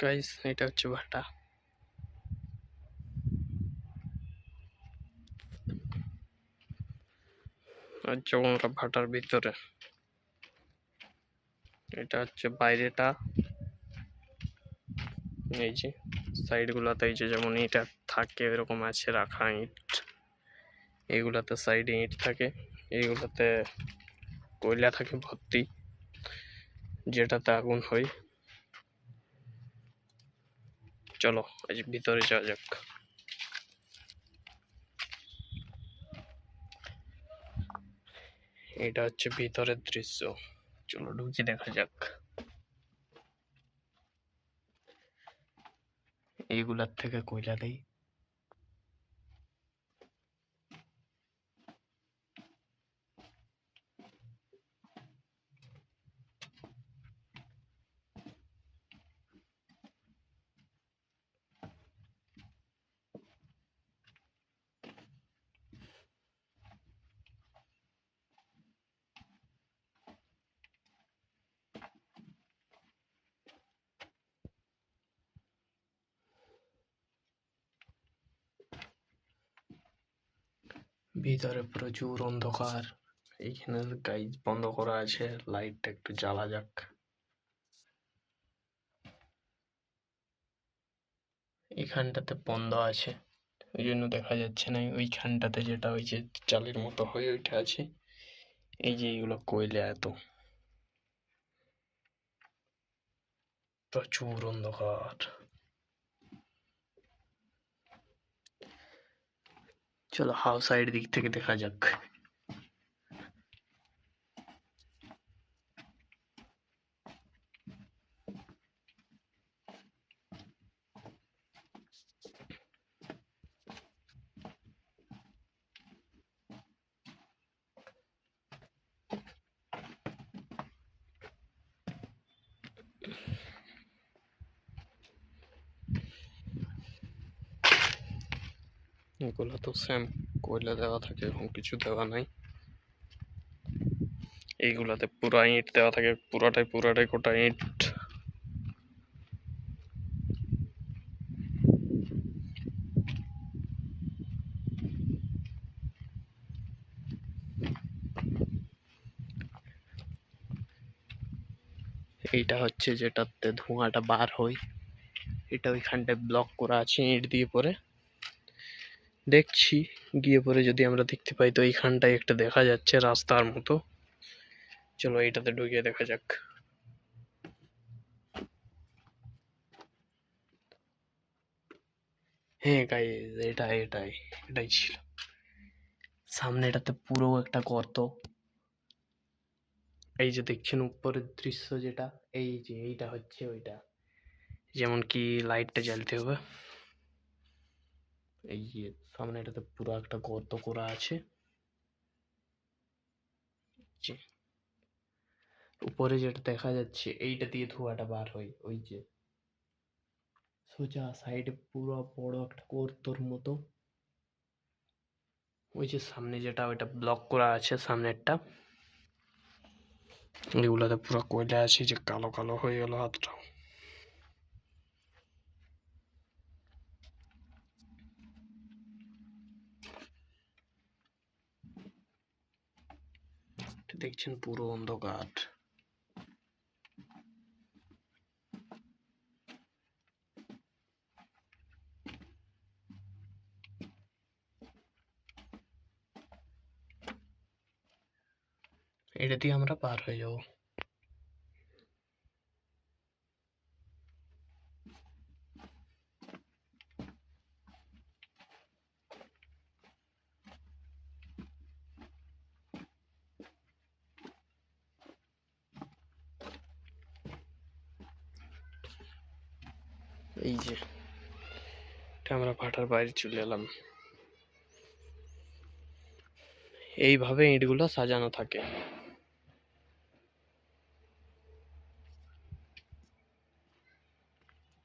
Guys, এটা হচ্ছে ভাটা। আর যাবো আমরা ভাটার ভিতরে। এটা হচ্ছে বাইরেটা, এই যে সাইড গুলাতে এই যে যেমন ইটা থাকে এরকম আছে রাখা ইট। এইগুলাতে সাইডে ইট থাকে, এইগুলাতে কয়লা থাকে ভর্তি, যেটাতে আগুন হয়। চলো আজ ভিতরে যাওয়া যাক। এটা হচ্ছে ভিতরের দৃশ্য, চলো ঢুকে দেখা যাক। এইগুলার থেকে কয়লা দেয়। ভিতরে প্রচুর অন্ধকার। এইখানে গাইজ বন্ধ করা আছে, লাইটটা একটু জ্বালা যাক। এইখানটাতে বন্ধ আছে, ওই জন্য দেখা যাচ্ছে না। ওইখানটাতে যেটা ওই যে চালের মতো হয়ে ওইটা আছে। এই যে এইগুলো কয়লা, এত প্রচুর অন্ধকার। চলো হাউ সাইড দিক থেকে দেখা যাক। এগুলো তো সেম কয়লা দেওয়া থাকে, এখন কিছু দেওয়া নাই। এইগুলাতে পুরা ইট দেওয়া থাকে, পুরাটাই গোটা ইট। এইটা হচ্ছে যেটাতে ধোঁয়াটা বার হয়, এটা ওইখানটায় ব্লক করা আছে ইট দিয়ে। পরে দেখছি গিয়ে পরে যদি আমরা দেখতে পাই, তো এইখানটায় একটা দেখা যাচ্ছে রাস্তার মতো। চলো এইটাতে ঢুকিয়ে দেখা যাক। হ্যাঁ গাইস, এটাই ছিল। সামনে এটাতে পুরো একটা গর্ত। এই যে দেখছেন উপরের দৃশ্য যেটা, এই যে এইটা হচ্ছে ওইটা, যেমন কি লাইটটা জ্বালতে হবে। এই যে সামনে এটাতে পুরো একটা গর্ত করা আছে। উপরে যেটা দেখা যাচ্ছে এইটা দিয়ে ধোঁয়াটা বার হয়, ওই যে সোজা সাইডে পুরো বড় একটা গর্তর মতো। ওই যে সামনে যেটা ওইটা ব্লক করা আছে সামনেরটা, এগুলাতে পুরো কয়লা আছে, যে কালো কালো হয়ে গেল হাতটা। দেখছেন পুরো অন্ধকার। এটা দিয়ে আমরা পার হয়ে যাব। এই যে আমরা ভাটার বাইরে চলে এলাম। এইভাবে ইটগুলো সাজানো থাকে।